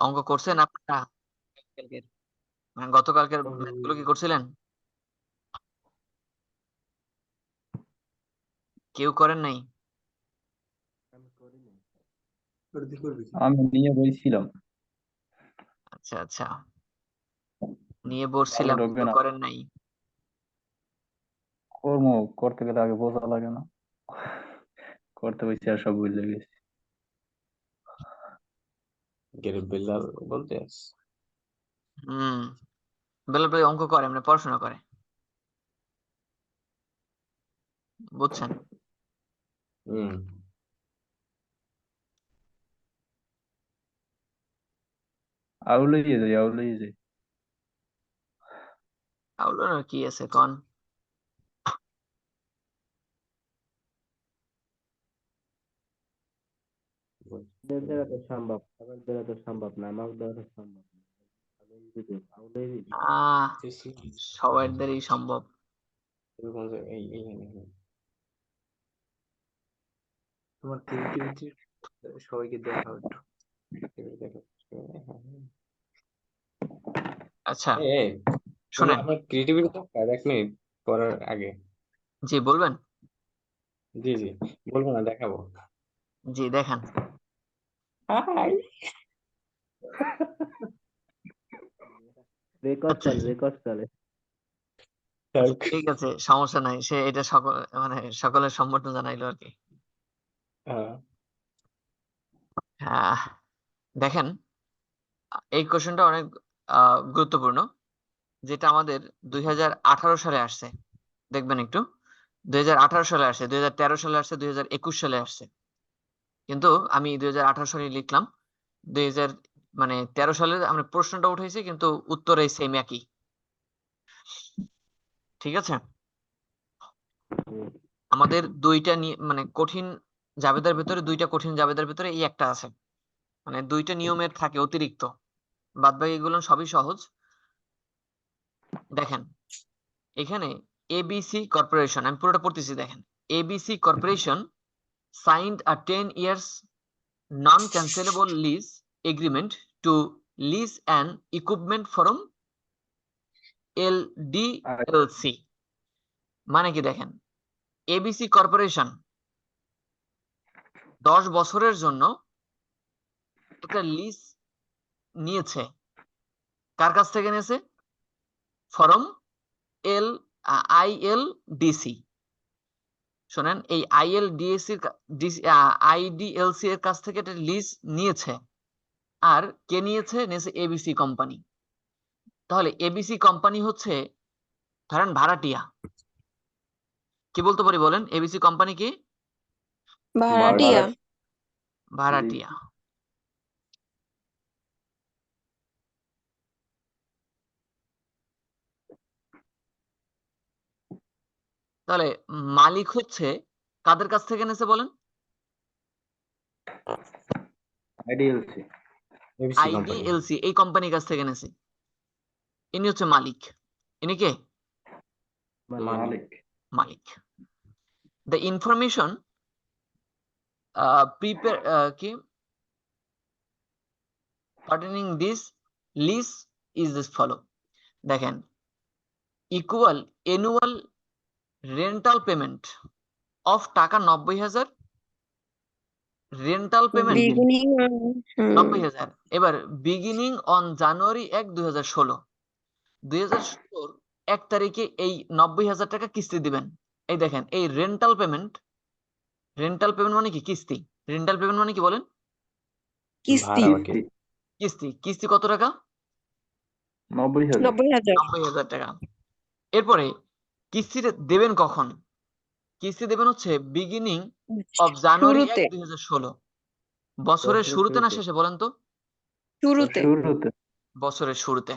অঙ্ক করছেন আপনারা কালকের? গতকালকের ম্যাথগুলো কি করছিলেন? কেউ করেন নাই? আমি নিয়ে বলছিলাম আচ্ছা আচ্ছা, নিয়ে ভালো বসছিলাম ঢুকবে কিন্তু না। করেন নাই। কর্ম করতে গেলে আগে বোঝা লাগে না, করতে বসে আর সব বুঝে গেছি। বেলাল বলতে হুম, বেলা ভাই অঙ্ক করে, মানে পড়াশোনা করে, বুঝছেন? হুম আউলিয়ে যাই আউলিয়ে যাই। আউলো না কি আছে কন? ওদের দ্বারা তো সম্ভব, আমার দ্বারা তো সম্ভব না, আমার দ্বারা তো সম্ভব না। আহ সবার দ্বারাই সম্ভব। তোমার ক্রিয়েটিভিটি সবাইকে দেখাও একটু। দেখো আচ্ছা তোমরা শোনেন, আপনার ক্রিয়েটিভিটি দেখাও 1 মিনিট পড়ার আগে। জি বলবেন, জি জি, বলবো না, দেখাবো। জি দেখান। হাই রেকর্ড আচ্ছা চলে, রেকর্ড চলে। আচ্ছা ঠিক আছে, সমস্যা নাই, সে এটা সকল মানে সকলের সম্মতি জানাইলো আর কি। হ্যাঁ দেখেন, এই কোশ্চেনটা অনেক গুরুত্বপূর্ণ, যেটা আমাদের 2018 সালে আসছে। দেখবেন একটু, 2018 সালে আসছে, 2013 সালে আসছে, 2021 সালে আসছে, কিন্তু আমি 2018 সালে লিখলাম। 2000 মানে 13 সালে আমরা প্রশ্নটা উঠাইছি, কিন্তু উত্তর এই সেম একই। ঠিক আছে, আমাদের দুইটা মানে কঠিন জাবেদার ভিতরে, দুইটা কঠিন জাবেদার ভিতরে এই একটা আছে, মানে দুইটা নিয়মের থাকে অতিরিক্ত, বাদ বাকি গুলো সবই সহজ। দেখেন এখানে এবিসি কর্পোরেশন, আমি পুরোটা পড়তেছি, দেখেন A B C corporation signed a 10 years non-cancelable lease agreement to lease an equipment from LDLC। মানে কি দেখেন, এবিসি কর্পোরেশন 10 বছরের জন্য একটা লিজ নিয়েছে। কার কাছ থেকে নিয়েছে? ফরম এল আইএলডিসি। শোনেন, এই আইএলডিএসি আইডিএলসি এর কাছ থেকে একটা লিজ নিয়েছে। আর কে নিয়েছে? নিয়েছে এবিসি কোম্পানি। তাহলে এবিসি কোম্পানি হচ্ছে ধরেন ভাড়াটিয়া। কি বলতে পারি বলেন, এবিসি কোম্পানি কি? ভাড়াটিয়া। ভাড়াটিয়া। তাহলে মালিক হচ্ছে কাদের কাছ থেকে নিয়েছে বলেন? আইডিএলসি। ABC company. আইডিএলসি এই কোম্পানির কাছ থেকে নিয়েছে। ইনি হচ্ছে মালিক। ইনি কে? মালিক। মালিক। দ্য ইনফরমেশন prepare কি pertaining this lease is this follow। দেখেন, equal annual rental payment of টাকা 90,000, রেন্টাল পেমেন্ট বিগিনিং 90,000। এবার বিগিনিং অন জানুয়ারি 1, 2016। 2016 1 তারিখে এই 90,000 টাকা কিস্তি দিবেন। এই দেখেন, এই রেন্টাল পেমেন্ট, রেন্টাল পেমেন্ট মানে কি? কিস্তি। রেন্টাল পেমেন্ট মানে কি বলেন? কিস্তি ভাড়া বাকি। কিস্তি। কিস্তি কত টাকা? 90,000। 90,000। 90,000 টাকা। এরপরে কিস্তিটা দেবেন কখন? কিস্তি দেবেন হচ্ছে বিগিনিং অফ জানুয়ারি 1, শুরুতে 2016। বছরের শুরুতে না শেষে বলেন তো? শুরুতে শুরুতে। বছরের শুরুতে।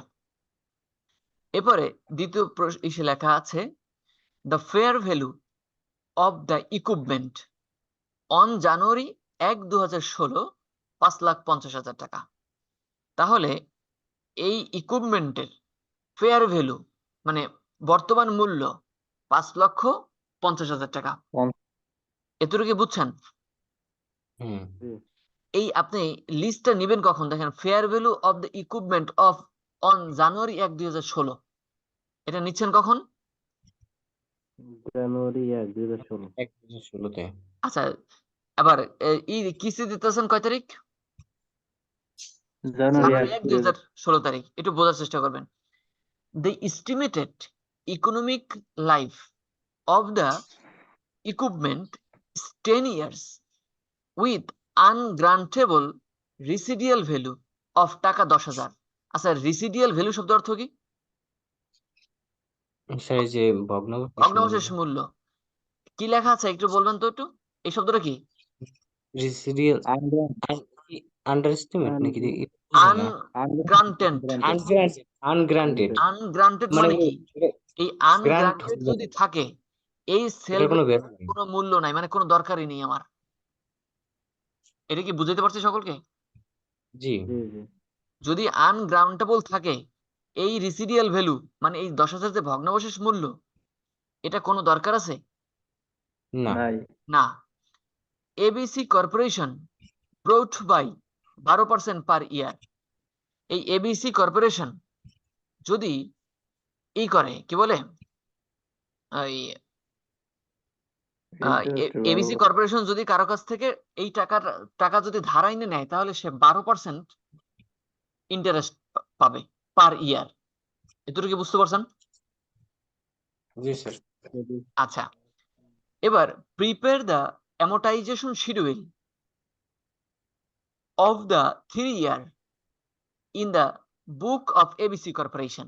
এরপরে দ্বিতীয় ইসে লেখা আছে, the fair value of the equipment on January 1, 2016 5,50,000 টাকা। তাহলে এই ইকুইপমেন্টের ফেয়ার ভ্যালু মানে বর্তমান মূল্য 5,50,000 টাকা। এতটুকু কি বুঝছেন? হুম এই আপনি লিস্টটা নেবেন কখন দেখেন, fair value of the equipment of on January 1, 2016 এটা নিচ্ছেন কখন? জানুয়ারি 1, 2016। 2016-তে আচ্ছা আবার এই কিস্তি দিতেছেন কয় তারিখ? জানুয়ারি জানুয়ারি 1, 1, 2016 তারিখ। একটু বোঝার চেষ্টা করবেন। The estimated economic life of the equipment is 10 years with ungrantable residual value of টাকা 10,000। আচ্ছা রিসিডিয়াল ভ্যালু শব্দ অর্থ কি? স্যার এই যে ভগ্নাবশেষ ভগ্নাবশেষ মূল্য। কি লেখা আছে একটু বলবেন তো একটু, এই শব্দটা কি? রেসিডিয়াল আন্ডার এস্টিমেট নাকি আনগ্রান্টেড। আনগ্রান্টেড আনগ্রান্টেড মানে মানে কি? এই গ্রান্ট আনগ্রান্টেড যদি থাকে এই সেল এটার কোনো ভ্যালু নেই। কোনো মূল্য নাই, মানে কোনো দরকারই নেই আমার। এটা কি বুঝাতে পারছি সকলকে? জি জি জি। যদি আনগ্রাউন্টেবল থাকে এই রিসিডিয়াল ভ্যালু মানে এই 10,000 যে ভগ্নাবশেষ মূল্য, এটা কোনো দরকার আছে? না নাই। না। এবিসি কর্পোরেশন ব্রোট বাই 12% পার ইয়ার। এই এবিসি কর্পোরেশন যদি এই করে কি বলে এই Interest এবিসি 12%। কর্পোরেশন যদি কারো কাছ থেকে এই টাকা যদি ধার আইনে নেয় তাহলে সে 12% ইন্টারেস্ট পাবে পার ইয়ার। এতটুকু বুঝতে পারছেন? জি স্যার আচ্ছা এবার prepare the amortisation schedule of the 3 year in the book of ABC corporation.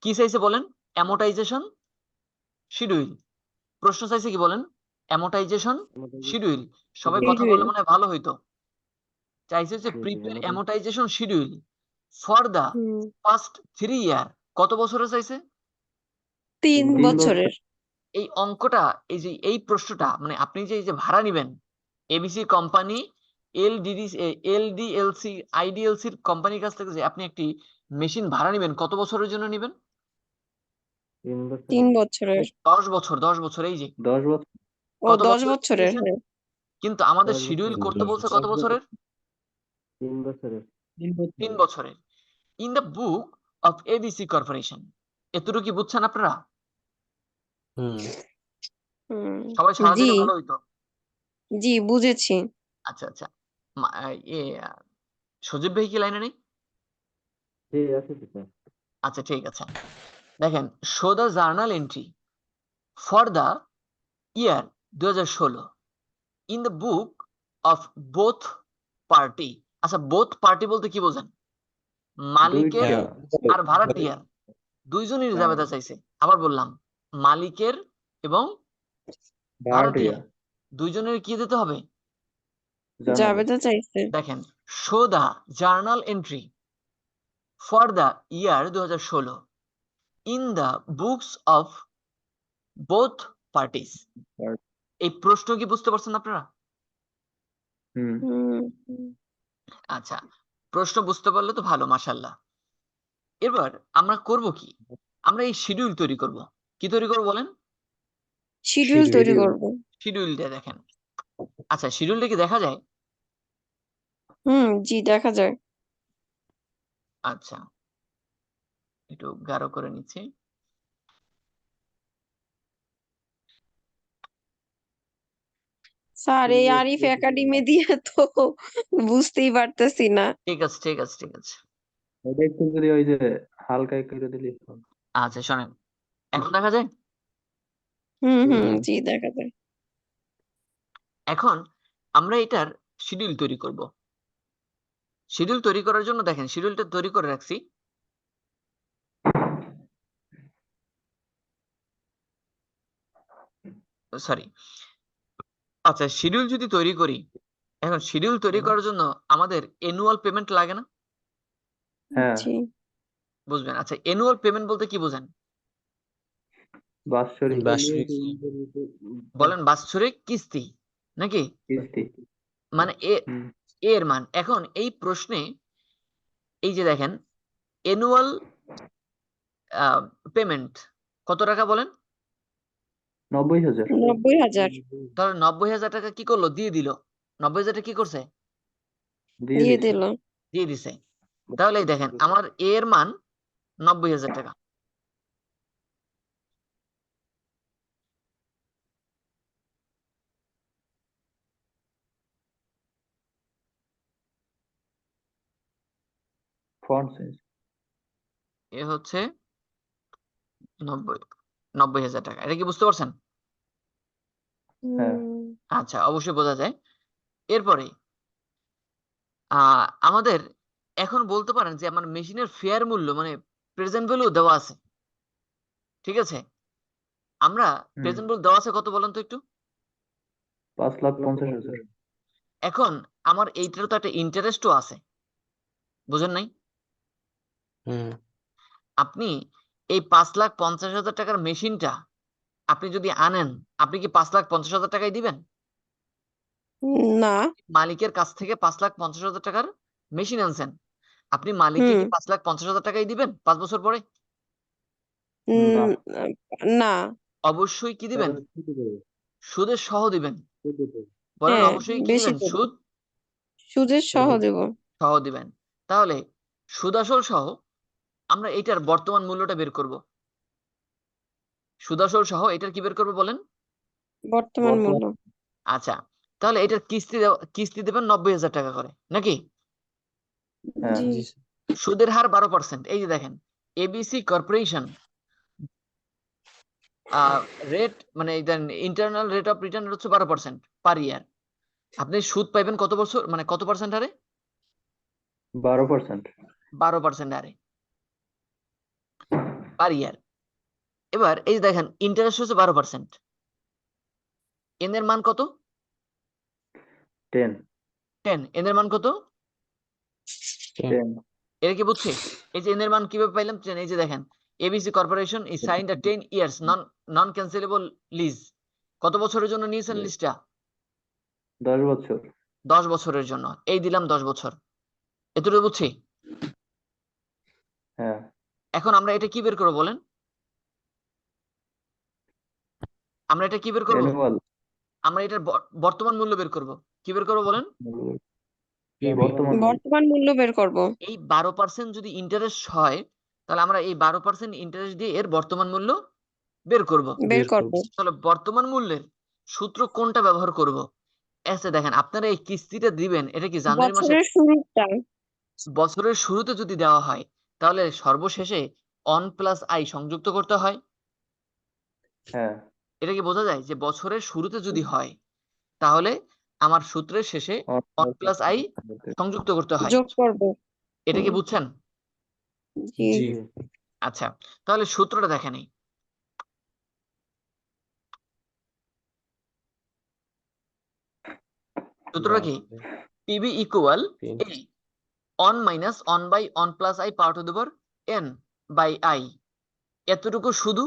কি চাইছে বলেন? Amortisation schedule. প্রশ্ন চাইছে কি বলেন? Amortisation schedule. সবাই কথা বললে মনে হয় ভালো হইতো। চাইছে যে prepare amortisation schedule for the first 3 ইয়ার। কত বছরে চাইছে? 3 3 বছরের। এই অঙ্কটা এই যে এই প্রশ্নটা মানে আপনি যে এই যে ভাড়া নিবেন এবিসি কোম্পানি এলডিএলসি আইডিএলসির কোম্পানির কাছ থেকে যে আপনি একটি মেশিন ভাড়া নিবেন কত বছরের জন্য নিবেন? 3 বছরের। 10 বছর। 10 বছর এই যে 10 বছর। ও কত 10 বছরের বছরের। নিয়েছেন? হ্যাঁ। কিন্তু আমাদের 10 শিডিউল বছরের। করতে বলছে কত বছরের? 3 বছরের। 3 বছরের। In the book of ABC corporation. এতটুকু কি বুঝছেন আপনারা? হুম সবাই সাড়া জি দিলে ভালো হইতো। জি বুঝেছি। আচ্ছা আচ্ছা সজীব ভাই কি লাইনে নেই? জি আছে তো স্যার। আচ্ছা ঠিক আছে। দেখেন show the journal entry for the year 2016 in the book of both party. আচ্ছা বোথ পার্টি বলতে কি বোঝেন? মালিকের দুইটা। আর ভাড়াটিয়ার দুইজনই হ্যাঁ। জাবেদা চাইছে। আবার বললাম মালিকের এবং ভাড়াটিয়া। ভাড়াটিয়া দুইজনের কি দিতে হবে? জানাবো। যাবে তো চাইছে। দেখেন show the journal entry for the year 2016 in the books of both parties. এই প্রশ্ন কি বুঝতে পারছেন আপনারা? হুম। আচ্ছা প্রশ্ন বুঝতে পারলে তো ভালো, মাশাআল্লাহ। এবার আমরা করব কি? আমরা এই শিডিউল তৈরি করব। কি তৈরি করব বলেন? শিডিউল তৈরি Schedule। করব। শিডিউলটা দেখেন। আচ্ছা শিডিউলটা কি দেখা যায়? জি দেখা যায়। আচ্ছা একটু গাঢ় করে নিচ্ছি। স্যার এই আরিফ একাডেমি দিয়ে তো বুঝতেই পারতেছি না। ঠিক আছে ঠিক আছে ঠিক আছে। ওটা একটু যদি ওই যে হালকা করে দিলি হবে। আচ্ছা শোনেন এখন দেখা যায়। জি দেখা যায়। এখন আমরা এটার শিডিউল তৈরি করব। শিডিউল তৈরি করার জন্য দেখেন শিডিউলটা তৈরি করে রাখছি। সরি আচ্ছা শিডিউল যদি তৈরি করি, এখন শিডিউল তৈরি করার জন্য আমাদের অ্যানুয়াল পেমেন্ট লাগে না? হ্যাঁ। জি বুঝবেন। আচ্ছা অ্যানুয়াল পেমেন্ট বলতে কি বোঝেন? বাৎসরিক বলেন বাৎসরিক কিস্তি নাকি? কিস্তি। মানে হুম। এর মান। এখন এই প্রশ্নে এই যে দেখেন অ্যানুয়াল পেমেন্ট কত টাকা বলেন? 90,000। 90,000। তাহলে 90,000 টাকা কি করলো? দিয়ে দিল। 90,000 টাকা কি করছে? দিয়ে দিয়ে দিছি। দিল। দিয়ে দিছে। তাহলে এই দেখেন আমার এ এর মান 90,000 টাকা। ফন্ট সাইজ এ হচ্ছে 90,000 টাকা। এটা কি বুঝতে পারছেন? হ্যাঁ। হুম, আচ্ছা, অবশ্যই বোঝা যায়। এরপরে আমাদের এখন বলতে পারেন যে আমার মেশিনের ফেয়ার মূল্য মানে প্রেজেন্ট ভ্যালু দেওয়া আছে, ঠিক আছে? আমরা হুম। প্রেজেন্ট ভ্যালু দেওয়া আছে কত বলেন তো একটু। 5,50,000। এখন আমার এইটারও তো একটা ইন্টারেস্টও আছে, বুঝেন নাই? হুম আপনি এই 5,50,000 টাকার মেশিনটা আপনি যদি আনেন, আপনি কি 5,50,000 টাকাই দিবেন? না। মালিকের কাছ থেকে 5,50,000 টাকার মেশিন আনছেন, আপনি মালিককে হুম, কি 5,50,000 টাকাই দিবেন 5 বছর পরে? না। না। অবশ্যই কি দিবেন? তাহলে কি দেবে? সুদের সহ দিবেন। কি দেবে? বলেন হ্যাঁ, অবশ্যই কি বেশি দিবেন? দেব। সুদ সুদের সহ দেব। সহ দিবেন। তাহলে সুদ আসল সহ আমরা এটার বর্তমান মূল্যটা বের করব। সুদ আসল সহ এটার কি বের করবো বলেন? বর্তমান মূল্য। আচ্ছা, তাহলে এটার কিস্তি দেবেন 90,000 টাকা করে নাকি? হ্যাঁ। জি। জি স্যার সুদের হার 12%। এই যে দেখেন এবিসি কর্পোরেশন রেট মানে ইন্টারনাল রেট অফ রিটার্ন হচ্ছে 12% পার ইয়ার। আপনি সুদ পাইবেন কত বছর মানে কত পার্সেন্ট হারে? 12%। 12% হারে পার ইয়ার। এবার এই যে দেখেন ইন্টারেস্ট হচ্ছে 12%। এর মান কত? 10। 10। এর মান কত? 10। এটা কি বুঝছি? এই যে এর মান কিভাবে পাইলাম? এই যে দেখেন A B C corporation is signed a 10 years non cancellable lease. কত বছরের জন্য নিয়েছেন লিজটা? 10 বছর। 10 বছরের জন্য। এই দিলাম 10 বছর। এতটুকু বুঝছি? হ্যাঁ। এখন আমরা এটা কি বের করবো বলেন? আমরা এটা কি বের করবো? অ্যানুয়াল আমরা এটার বর্তমান মূল্য বের করব। কি বের করবো বলেন? পিবি বর্তমান বর্তমান মূল্য বের করব। এই 12% যদি ইন্টারেস্ট হয় তাহলে আমরা এই 12% ইন্টারেস্ট দিয়ে এর বর্তমান মূল্য বের করব। বের বের করব। করব তাহলে বর্তমান মূল্যের সূত্র কোনটা ব্যবহার করব? এসে দেখেন আপনারা এই কিস্তিটা দিবেন এটা কি জানুয়ারি মাসে বছরের শুরুটা। বছরের শুরুতে যদি দেওয়া হয় তাহলে সর্বশেষে অন প্লাস আই সংযুক্ত করতে হয়। হ্যাঁ। এটা কি বোঝা যায় যে বছরের শুরুতে যদি হয় তাহলে আমার সূত্রের শেষে অন প্লাস আই সংযুক্ত করতে হয়। যোগ করব। এটা কি হুম, বুঝছেন? জি। জি জি। আচ্ছা, তাহলে সূত্রটা দেখে নেই। সূত্রটা কি? P B equal A on minus on by on plus I power to the power N by I. এতটুকু শুধু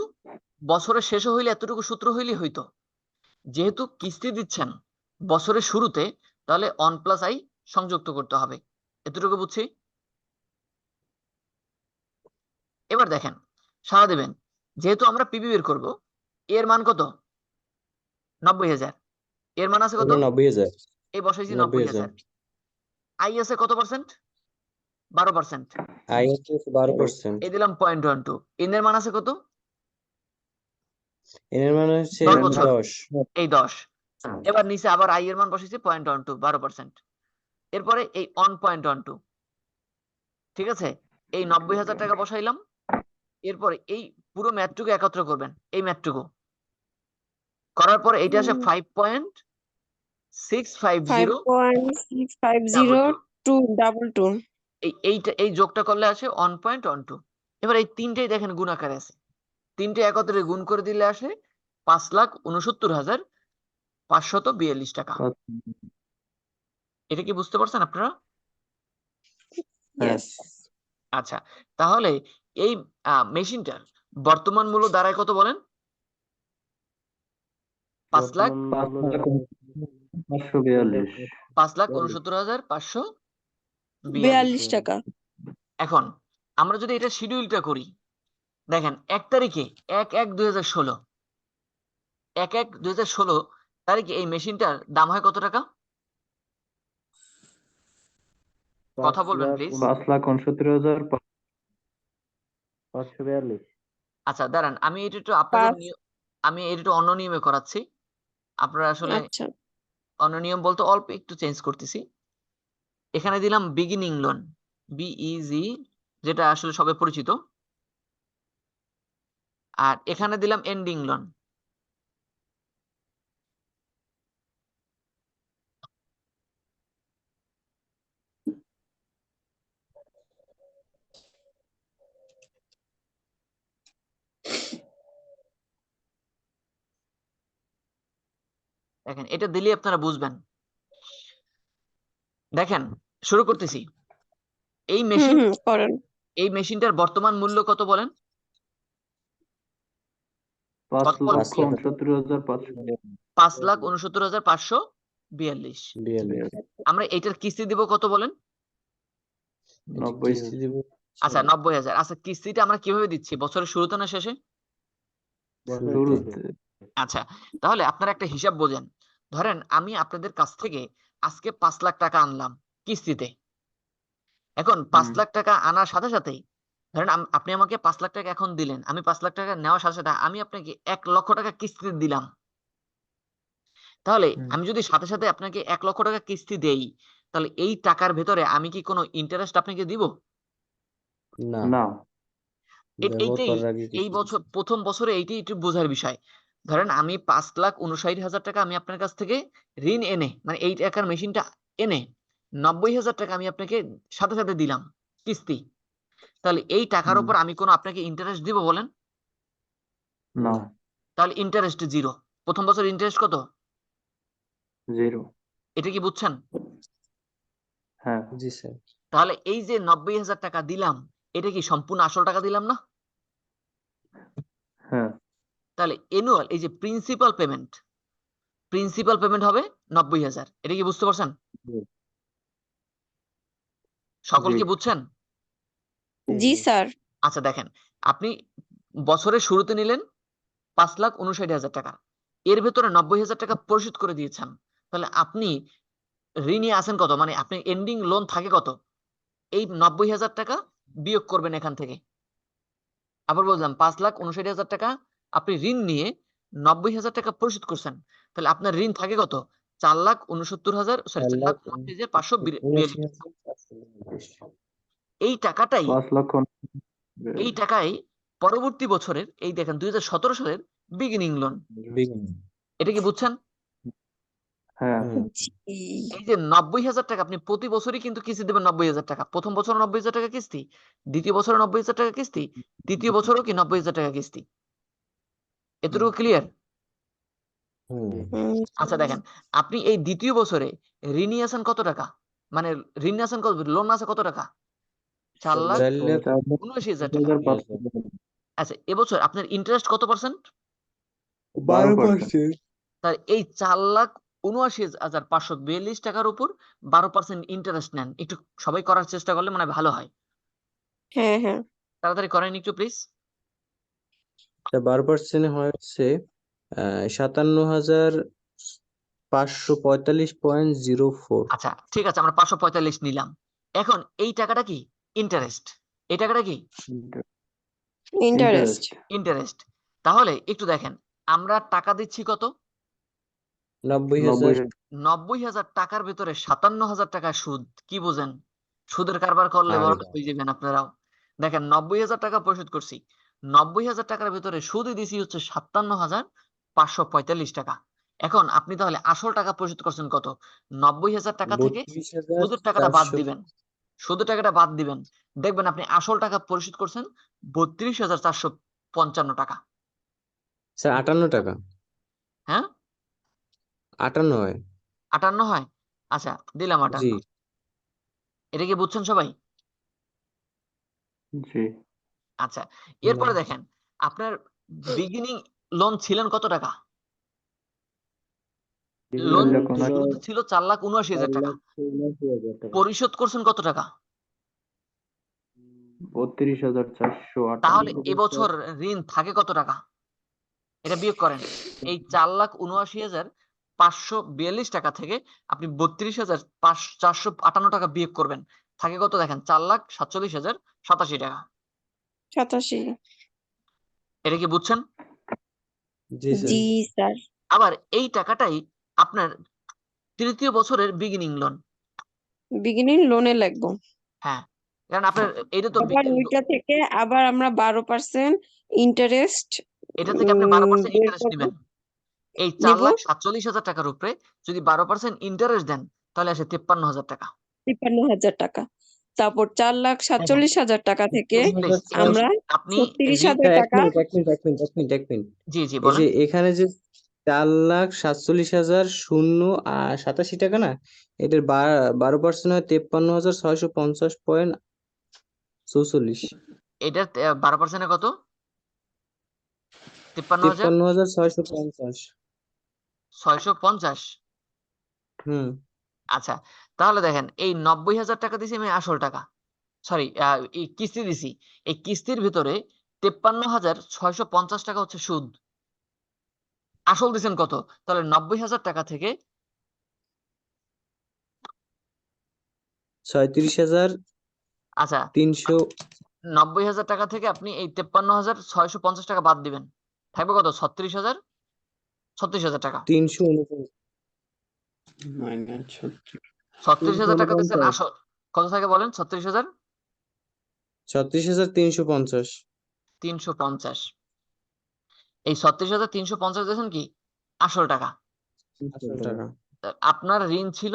বছরের শেষে হইলে এতটুকু সূত্র হইলে হইতো। যেহেতু কিস্তি দিচ্ছেন বছরের শুরুতে তাহলে অন প্লাস আই সংযুক্ত করতে হবে। এতটুকু বুঝছি? এবার দেখেন সারা দিবেন যেহেতু আমরা পিবি বের করব, এর মান কত? 90,000। এর মান আছে কত? 90,000 এই বসাইছি 90,000 90,000। আই আছে কত পার্সেন্ট? 12%। আই হচ্ছে 12%। এই দিলাম 0.12। এর মান আছে কত? এর মানে হচ্ছে 10 বছর। 10 এই 10। এবার নিচে আবার আই এর মান বসেছি 0.12 12%। এরপরে এই অন 0.12, ঠিক আছে? এই 90,000 টাকা বসাইলাম। এরপরে এই পুরো ম্যাথটুকু একত্র করবেন, এই ম্যাথটুকু করার পর এইটা আসে 5.650 5.650 222। এই যোগটা করলে আসে 1.12। এবার এই তিনটেই দেখেন গুণ আকারে আছে, তিনটে একত্রে গুণ করে দিলে আসে 5,69,542 টাকা। এটা কি বুঝতে পারছেন আপনারা? হ্যাঁ। ইয়েস। আচ্ছা, তাহলে এই মেশিনটার বর্তমান মূল্য দাঁড়ায় কত বলেন? 5,00,000 বর্তমান মূল্য 542। 5,69,542। 42 টাকা। এখন আমরা যদি এটা শিডিউলটা করি, দেখেন 1 তারিখে 1/1/2016 1/1/2016 তারিখে এই মেশিনটার দাম হয় কত টাকা? কথা বলবেন প্লিজ। 5,69,542। আচ্ছা দাঁড়ান, আমি এটা একটু আপনাদের পাঁচ আমি এটা একটু অন্য নিয়মে করাচ্ছি। আপনারা আসলে আচ্ছা অন্য নিয়ম বলতে অল্প একটু চেঞ্জ করতেছি। এখানে দিলাম বিগিনিং লোন, বিইজি, যেটা আসলে সবাই পরিচিত। আর এখানে দিলাম এন্ডিং লোন। দেখেন এটা দিলেই আপনারা বুঝবেন। দেখেন শুরু করতেছি। এই মেশিন করেন। এই মেশিনটার বর্তমান মূল্য কত বলেন? 5,69,542। 5,69,542। আমরা এটার কিস্তি দিব কত বলেন? 90,000। কিস্তি দিব আচ্ছা 90,000। আচ্ছা কিস্তিটা আমরা কিভাবে দিচ্ছি, বছরের শুরুতে না শেষে? শুরুতে। আচ্ছা তাহলে আপনারা একটা হিসাব বোঝেন। ধরেন আমি আপনাদের কাছ থেকে আজকে 5 লাখ টাকা আনলাম কিস্তিতে। এখন 5 লাখ টাকা আনার সাথে সাথেই ধরেন আপনি আমাকে 5 লাখ টাকা এখন দিলেন, আমি 5 লাখ টাকা নেওয়ার সাথে সাথে আমি আপনাকে 1 লক্ষ টাকা কিস্তিতে দিলাম। তাহলে আমি যদি সাথে সাথে আপনাকে 1 লক্ষ টাকা কিস্তি দেই, তাহলে এই টাকার ভেতরে আমি কি কোনো ইন্টারেস্ট আপনাকে দিব? না, না। ব্যবহার এইটাই করার আগে এই কিছু বছর প্রথম বছরে এইটাই একটু বোঝার বিষয়। ধরেন আমি 5,59,000 টাকা আমি আপনার কাছ থেকে ঋণ এনে, মানে এই টাকার মেশিনটা এনে 90,000 টাকা আমি আপনাকে সাথে সাথে দিলাম কিস্তি। তাহলে এই টাকার উপর আমি কোনো আপনাকে ইন্টারেস্ট দিব বলেন? না। তাহলে ইন্টারেস্ট জিরো। প্রথম বছর ইন্টারেস্ট কত? 0। এটা কি বুঝছেন? হ্যাঁ। জি স্যার। তাহলে এই যে 90,000 টাকা দিলাম, এটা কি সম্পূর্ণ আসল টাকা দিলাম না? হ্যাঁ। তাহলে এনুয়াল এই যে প্রিন্সিপাল পেমেন্ট হবে 90,000। এটা কি বুঝতে পারছেন? সকল জি। কি বুঝছেন? জি স্যার। আচ্ছা দেখেন, আপনি বছরের শুরুতে নিলেন 5,59,000 টাকা, এর ভেতরে 90,000 টাকা পরিশোধ করে দিয়েছেন। তাহলে আপনি ঋণী আছেন কত, মানে আপনি এন্ডিং লোন থাকে কত? এই 90,000 টাকা বিয়োগ করবেন এখান থেকে। আবার বললাম 5,59,000 টাকা আপনি ঋণ নিয়ে 90,000 টাকা পরিশোধ করছেন, তাহলে আপনার ঋণ থাকে কত? 4,69,000, সরি 4,59,542 টাকা। 4,69,542। এই টাকাটাই 5 লক্ষ। এই টাকায় পরবর্তী বছরের এই দেখেন 2017 সালের বিগিনিং লোন। এটা কি বুঝছেন? হ্যাঁ। জি এই যে 90,000 টাকা আপনি প্রতি বছরই কিন্তু কিস্তি দেবেন 90,000 টাকা। প্রথম বছর 90,000 টাকা কিস্তি, দ্বিতীয় বছর 90,000 টাকা কিস্তি, তৃতীয় বছরও কি 90,000 টাকা কিস্তি। এতটুকু ক্লিয়ার? আচ্ছা দেখেন, আপনি এই দ্বিতীয় বছরে ঋণী আছেন কত টাকা, মানে ঋণ আছেন কত, লোন আছে কত টাকা? 4,79,000 টাকা। 4,500। আচ্ছা এবছর আপনার ইন্টারেস্ট কত পার্সেন্ট? 12%। তার এই 4,79,542 টাকার উপর 12% ইন্টারেস্ট নেন। একটু সবাই করার চেষ্টা করলে মানে ভালো হয়। হ্যাঁ হ্যাঁ তাড়াতাড়ি করেন একটু প্লিজ। 12% হচ্ছে 57,545.04। আচ্ছা ঠিক আছে, আমরা 545 নিলাম। এখন এই টাকাটা কি? ইন্টারেস্ট। এই টাকাটা কি? ইন্টারেস্ট। ইন্টারেস্ট। তাহলে একটু দেখেন, আমরা টাকা দিচ্ছি কত? 90,000। 90,000 টাকার ভেতরে 57,000 টাকা সুদ। কি বুঝেন? সুদের কারবার করলে আরে বড় হয়ে যাবেন আপনারাও। দেখেন 90,000 টাকা পরিশোধ করছি, 90,000 টাকার ভেতরে সুদই দিছি হচ্ছে 57,545 টাকা। এখন আপনি তাহলে আসল টাকা পরিশোধ করছেন কত? 90,000 টাকা থেকে সুদের টাকাটা বাদ 32,400। দিবেন, সুদের টাকাটা বাদ দিবেন, দেখবেন আপনি আসল টাকা পরিশোধ করছেন 32,455 টাকা। স্যার 58 টাকা। হ্যাঁ 58 হয়। 58 হয়। আচ্ছা দিলাম জি 58। এটা কি বুঝছেন সবাই? জি। আচ্ছা এরপরে দেখেন, আপনার বিগিনিং লোন ছিলেন কত টাকা? লোন শুরুতে ছিল 4,79,000 টাকা। 4,79,000 টাকা। পরিশোধ করছেন কত টাকা? 32,458। তাহলে এবছর ঋণ থাকে কত টাকা? এটা বিয়োগ করেন। এই 4,79,542 টাকা থেকে আপনি 32,458 টাকা বিয়োগ করবেন। থাকে কত দেখেন 4,47,087 টাকা। 87। এটা কি বুঝছেন? জি স্যার। জি স্যার। আবার এই টাকাটাই আপনার তৃতীয় বছরের বিগিনিং লোন। বিগিনিং লোনে লাগবো। হ্যাঁ, কারণ আপনার এটা তো আবার ওইটা থেকে আবার আমরা 12% ইন্টারেস্ট এটা থেকে আপনি 12% বের ইন্টারেস্ট করবো, নেবেন। এই নিব 4,47,000 টাকার উপরে যদি 12% ইন্টারেস্ট দেন তাহলে আসে 53,000 টাকা। 53,000 টাকা। তারপর 4,47,000 টাকা থেকে Please, আমরা আপনি 36,000 এক টাকা। মিনিট। জি জি এই বলেন। যে এখানে যে 4,47,087 টাকা না, এটার 12% হয় 53,650.44। এটা 12% কত? 53,000 53,650। 650। হুম। আচ্ছা, তাহলে দেখেন এই 90,000 টাকা দিছি আমি আসল টাকা, সরি এই কিস্তি দিছি। এই কিস্তির ভিতরে 53,650 টাকা হচ্ছে সুদ। আসল দিছেন কত? তাহলে 90,000 টাকা থেকে 36,300। আচ্ছা 90,000 টাকা থেকে আপনি এই 53,650 টাকা বাদ দিবেন, থাকবে কত? 36,000 টাকা। 349। 36,000 টাকা দিচ্ছেন আসল, কত থাকে বলেন? 36,000 36,350। 350। এই 36,350 দিয়েছেন কি আসল টাকা। আসল টাকা। আপনার ঋণ ছিল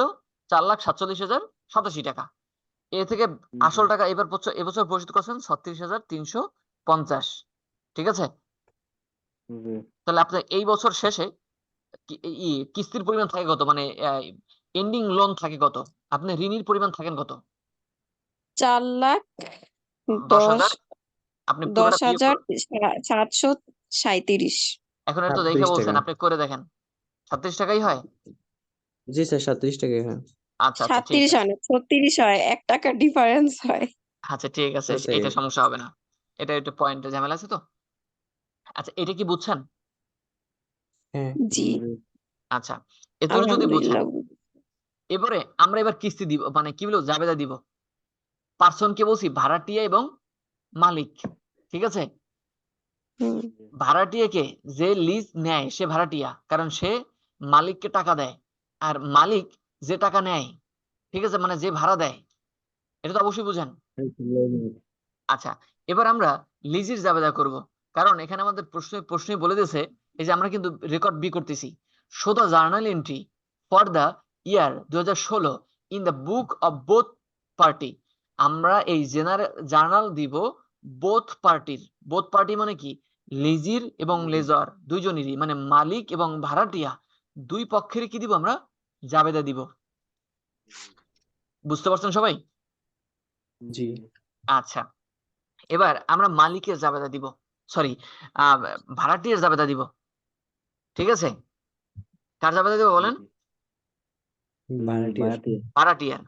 4,47,087 টাকা। এ থেকে আসল টাকা এবছর পরিশোধ করছেন 36,350। ঠিক আছে? তাহলে আপনার এই বছর শেষে কিস্তির পরিমাণ থাকে কত, মানে এন্ডিং লোন থাকে কত, আপনি ঋণীর পরিমাণ থাকেন কত? 10,000। 4,10,10,737। আপনি পুরোটা বিয়োগ এখন এটা তো দেখে 36 বলছেন, টাকা। আপনি করে দেখেন 36 টাকাই হয়। জি স্যার, 37 টাকাই হয়। আচ্ছা আচ্ছা ঠিক 37 আছে। হয় না, 36 হয়, 1 টাকা ডিফারেন্স হয়। আচ্ছা ঠিক আছে, আচ্ছা, এটা সমস্যা হবে না। এটা একটু পয়েন্টে ঝামেলা আছে তো। আচ্ছা এটা কি বুঝছেন? হ্যাঁ। জি আচ্ছা এতটুকু যদি বুঝেন, আলহামদুলিল্লাহ। এবারে আমরা এবার কিস্তি দিব, মানে কি বলবো, জাবেদা দিব। পার্সন কে বলছি? ভাড়াটিয়া এবং মালিক। ঠিক আছে? হুম, ভাড়াটিয়াকে যে লিজ নেয় সে ভাড়াটিয়া, কারণ সে মালিককে টাকা দেয়। আর মালিক যে টাকা নেয়, ঠিক আছে, মানে যে ভাড়া দেয়, এটা তো অবশ্যই বুঝেন। আচ্ছা এবার আমরা লিজের জাবেদা করব, কারণ এখানে আমাদের প্রশ্নই বলে দিয়েছে, এই যে আমরা কিন্তু রেকর্ড বি করতেছি, show the journal entry for the year 2016 in the book of both party. আমরা এই জার্নাল দিব বোথ পার্টির। বোথ পার্টি মানে কি? লিজির এবং লেজর দুইজনেরই, মানে মালিক এবং ভাড়াটিয়া দুই পক্ষেরই কি দিব আমরা? জাবেদা দিব। বুঝতে পারছেন সবাই? জি। আচ্ছা এবার আমরা মালিকের জাবেদা দিব, সরি ভাড়াটিয়ার জাবেদা দিব। ঠিক আছে? কার জাবেদা দিব বলেন? ভাড়াটিয়ার।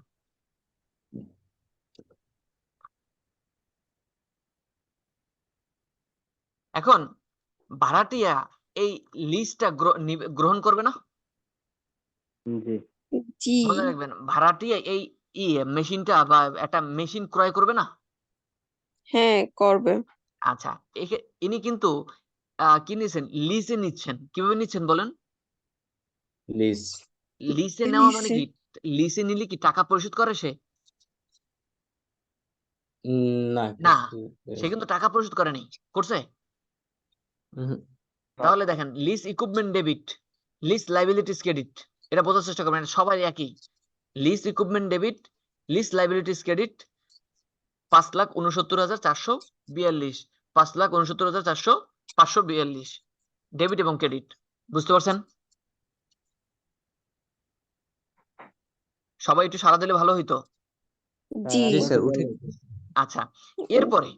এখন ভাড়াটিয়া এই লিস্টটা গ্রহণ করবে না? জি মনে রাখবেন, ভাড়াটিয়া এই মেশিনটা বা একটা মেশিন ক্রয় করবে না? হ্যাঁ করবে। আচ্ছা ইনি কিন্তু কি নিচ্ছেন? লিজে নিচ্ছেন। কিভাবে নিচ্ছেন বলেন? লিজ। লিজে নেওয়া মানে কি? লিজে নিলে কি টাকা পরিশোধ করে সে? না, না, কিছু সে কিন্তু টাকা পরিশোধ করেনি। করছে? হুম। তাহলে দেখেন, lease equipment debit, lease liabilities credit, এটা বোঝার চেষ্টা করবেন, এটা সবাই একই। Lease equipment debit, lease liabilities credit 5,69,442, 5,69,542 debit এবং ক্রেডিট। বুঝতে পারছেন? সবাই একটু সাড়া দিলে ভালো হইতো। জি জি স্যার, উঠে। আচ্ছা এরপরে,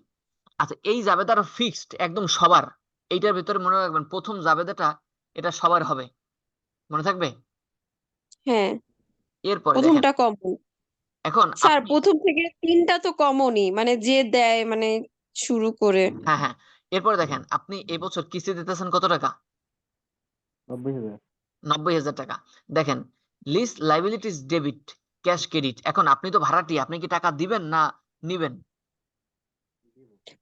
আচ্ছা এই জাবেদাটা ফিক্সড একদম সবার। এইটার ভিতরে মনে রাখবেন, প্রথম জাবেদাটা এটা সবার হবে, মনে থাকবে। হ্যাঁ এরপরে দেখেন, প্রথমটা কমন। এখন স্যার আপনি, প্রথম থেকে 3টা তো কমনই, মানে যে দেয় মানে শুরু করে। হ্যাঁ হ্যাঁ, এরপরে দেখেন আপনি এবছর কিস্তি দিতেছেন কত টাকা? 90,000। 90,000 টাকা। দেখেন lease liabilities debit, cash credit. এখন আপনি তো ভাড়াটিয়া, আপনি কি টাকা দিবেন না নিবেন?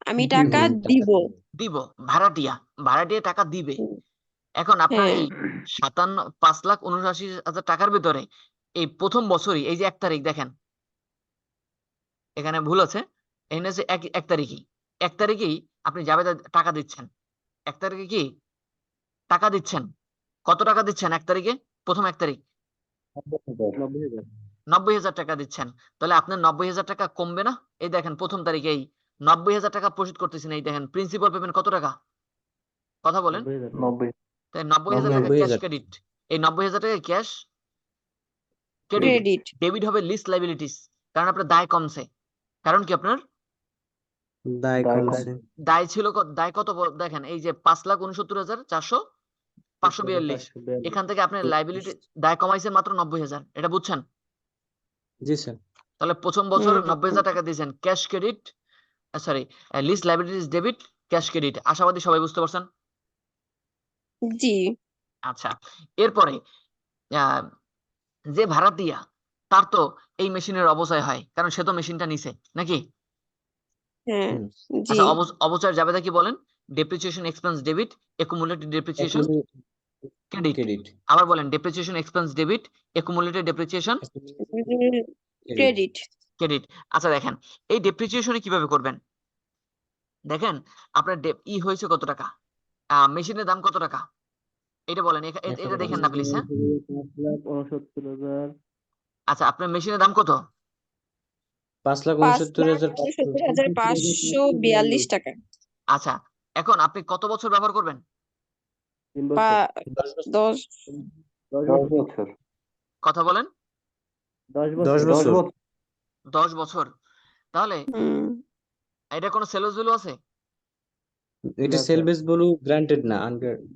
আমি টাকা দিব। দিব। ভাড়াটিয়া, ভাড়াটিয়া টাকা দিবে। হুম, এখন আপনার হ্যাঁ এই 5,79,80,000 টাকার ভিতরে এই প্রথম বছরই এই যে 1 তারিখ দেখেন, এখানে ভুল আছে, এখানে হচ্ছে এক তারিখই, 1 তারিখেই আপনি জাবেদা টাকা দিচ্ছেন। 1 তারিখে কি টাকা দিচ্ছেন? কত টাকা দিচ্ছেন 1 তারিখে? প্রথম 1 তারিখ 90,000 90,000 টাকা দিচ্ছেন। তাহলে আপনার 90,000 টাকা কমবে না? এই দেখেন প্রথম তারিখে এই 90,000 টাকা পরিশোধ করতেছেন, এই দেখেন প্রিন্সিপাল পেমেন্ট কত টাকা? কথা বলেন। 90,000 টাকা। 90 তাই 90,000 টাকা ক্যাশ 90,000 ক্রেডিট। এই 90,000 টাকা ক্যাশ ক্রেডিট। ক্রেডিট ডেবিট হবে লিস্ট লাইবিলিটিস, কারণ আপনার দায় কমছে। কারণ কি আপনার দায় দায় কমছে। দায় ছিল দায় কত দেখেন, এই যে 5,69,400 542, 542 এখান থেকে আপনার লাইবিলিটি দায় কমাইছেন মাত্র 90,000। এটা বুঝছেন? জি স্যার। তাহলে প্রথম বছর হুম 90,000 টাকা দিয়েছেন cash credit, sorry lease liabilities debit cash credit. আশাবাদী সবাই বুঝতে পারছেন? জি আচ্ছা, এরপরে আহ, যে ভাড়াটিয়া তার তো এই মেশিনের অবচয় হয়, কারণ সে তো মেশিনটা নিছে নাকি? হ্যাঁ হুম। জি আচ্ছা, অবচয়ের জাবেদা কি বলেন? Depreciation expense debit, accumulated depreciation credit. Credit. আবার বলেন, depreciation expense debit, accumulated depreciation credit credit. আচ্ছা দেখেন, এই ডেপ্রিসিয়েশনে কিভাবে করবেন? দেখেন আপনার হয়েছে কত টাকা, মেশিনের দাম কত টাকা, এটা বলেন। এটা দেখেন না প্লিজ, হ্যাঁ? 5,69,000 আচ্ছা, আপনার মেশিনের দাম কত? 5,69,542 টাকা। আচ্ছা, এখন আপনি কত বছর ব্যবহার করবেন? 3 বা বছর 10 10 10 বছর বছর কথা বলেন। 10 10 বছর 10 বছর। বছর 10 বছর। তাহলে হুম এটা কোনো সেলস ভ্যালু আছে? এটা না সেল স্যার বেস বলু গ্রান্টেড না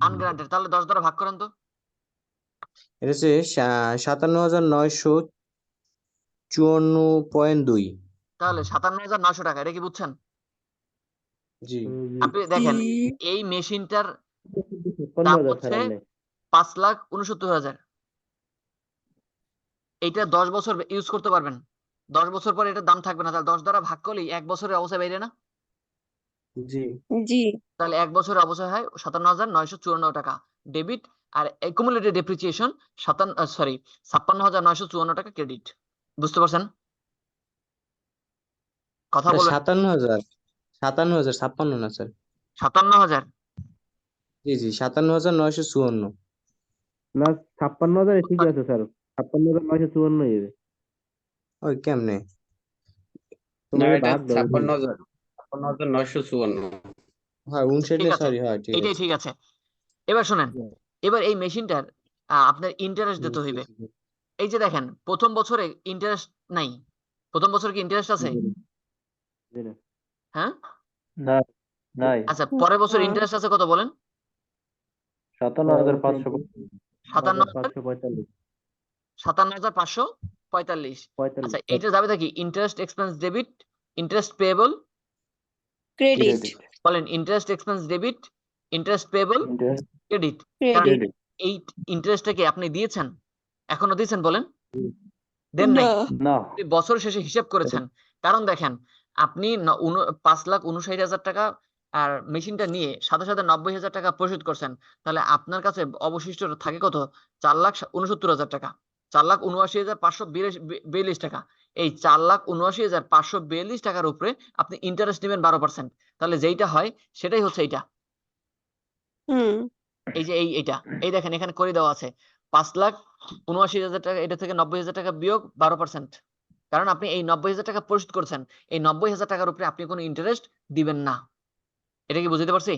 আনগ্রান্টেড। তাহলে 10 দ্বারা ভাগ করেন তো। এটা হচ্ছে 57,954.2। তাহলে 57,900 টাকা, এটা কি বুঝছেন? জি জি আপনি দেখেন জি এই মেশিনটার দাম 56,000 হচ্ছে স্যার আনলে 5,69,000। এইটা 10 বছর ইউজ করতে পারবেন। 10 বছর পর এটার দাম থাকবে না, তাহলে 10 দ্বারা ভাগ করলেই 1 বছরের অবস্থা বাইরে না? জি জি তাহলে 1 বছরের অবস্থা হয় 57,954 টাকা ডেবিট, আর একুমুলেটেড ডেপ্রিসিয়েশন 56,954 টাকা ক্রেডিট। বুঝতে পারছেন? কথা এটা বলবেন। 57,000 57,056 না স্যার। 57,000। জি জি 57,954। না 56,000 ঠিকই আছে স্যার 56,954 হবে ওই কেমনে? না, তোমাকে এটা ভাগ দাও 56,954। হয় আচ্ছা, ঠিক 59 আছে, সরি হয় ঠিক এইটাই আছে। ঠিক আছে। এবার শোনেন, এবার এই মেশিনটার আপনার ইন্টারেস্ট দিতে হইবে। এই যে দেখেন প্রথম বছরে ইন্টারেস্ট নাই। প্রথম বছর কি ইন্টারেস্ট আছে? জি না হ্যাঁ। না নাই আচ্ছা, পরের বছর হ্যাঁ। ইন্টারেস্ট আছে কত বলেন? 57,500 5,545 57,545। আচ্ছা, 45 এইটা যাবে নাকি interest expense debit, interest payable. Credit credit বলেন interest expense debit, interest payable interest credit. কারণ ক্রেডিট ক্রেডিট এই ইন্টারেস্টটা কি আপনি দিয়েছেন? এখনো দিয়েছেন? বলেন দেন নাই। না না আপনি বছর শেষে হিসাব করেছেন। কারণ দেখেন আপনি 5,59,000 টাকা আর মেশিনটা নিয়ে সাথে সাথে 90,000 টাকা পরিশোধ করছেন, তাহলে আপনার কাছে অবশিষ্ট থাকে কত? 4,69,000 টাকা, 4,79,542 টাকা। এই 4,79,542 টাকার উপরে আপনি ইন্টারেস্ট নেবেন 12%। তাহলে যেইটা হয় সেটাই হচ্ছে এইটা। হুম এই যে এইটা, এই দেখেন এখানে করে দেওয়া আছে 5,79,000 টাকা, এটা থেকে 90,000 টাকা বিয়োগ 12%। কারণ আপনি এই 90,000 টাকা পরিশোধ করছেন, এই 90,000 টাকার উপরে আপনি কোনো ইন্টারেস্ট দিবেন না। এটা কি বুঝতে পারছি?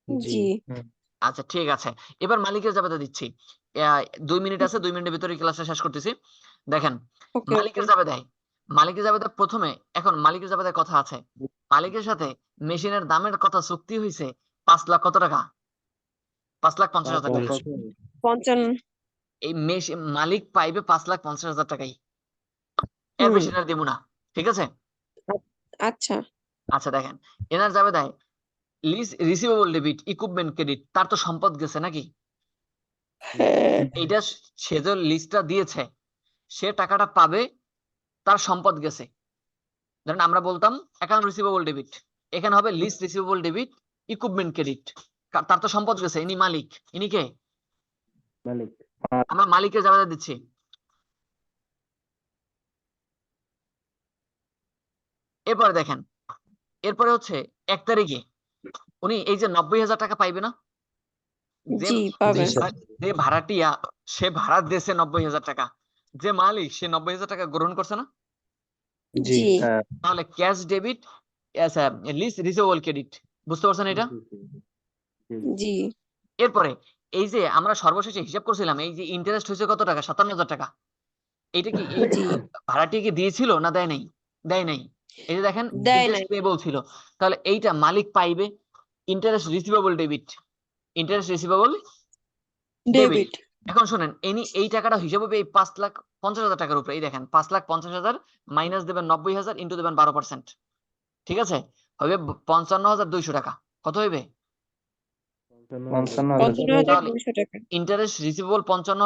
জি জি আচ্ছা, ঠিক আছে। এবার মালিকের জাবেদা দিচ্ছি। 2 মিনিট আছে, 2 মিনিটের ভিতরে ক্লাসটা শেষ করতেছি। দেখেন ওকে মালিকের জাবেদায়, মালিকের জাবেদা প্রথমে, এখন মালিকের জাবেদায় কথা আছে, মালিকের সাথে মেশিনের দামের কথা চুক্তি হয়েছে 5 লাখ কত টাকা? 5,50,000 টাকা। 55 এই মালিক পাইবে 5,50,000 টাকাই, এর হুম বেশি আর দেবো না। ঠিক আছে? আচ্ছা আচ্ছা দেখেন, এনার যাবে দেয় lease receivable debit, equipment credit, তার তো সম্পদ গেছে নাকি? হ্যাঁ এইটা সে যে লিস্টটা দিয়েছে, সে টাকাটা পাবে, তার সম্পদ গেছে। ধরেন আমরা বলতাম অ্যাকাউন্ট রিসিভেবল ডেবিট, এখানে হবে lease receivable debit, equipment credit. তার তো সম্পদ গেছে, ইনি মালিক। ইনি কে? মালিক। আমরা মালিকের জায়গায় দিচ্ছি। এরপরে দেখেন, এরপরে হচ্ছে 1 তারিখে উনি এই যে 90,000 টাকা পাইবে না? যে জি পাবে। জি স্যার। যে ভাড়াটিয়া, সে ভাড়া দিয়েছে 90,000 টাকা, যে মালিক সে 90,000 টাকা গ্রহণ করছে না? জি জি হ্যাঁ, তাহলে cash debit, lease receivable credit. বুঝতে পারছেন এটা? জি এরপরে এই যে আমরা সর্বশেষে হিসাব করছিলাম, এই যে ইন্টারেস্ট হয়েছে কত টাকা? 57,000 টাকা। এটা কি এই জি ভাড়াটি কি দিয়েছিল না দেয় নাই? দেয় নাই। এই যে দেখেন দেয় ইন্টারেস্ট নাই। পেয়েবল ছিল, তাহলে এইটা মালিক পাইবে। Interest receivable debit, interest receivable debit. Debit. এখন শুনেন, ইনি এই টাকাটা হিসাব হবে এই 5,50,000 টাকার উপরে। এই দেখেন 5,50,000 মাইনাস দেবেন 90,000 ইন্টু দেবেন 12%। ঠিক আছে, হবে 55,200 টাকা। কত হইবে? 55,000 55,200 টাকা। Interest receivable 55,000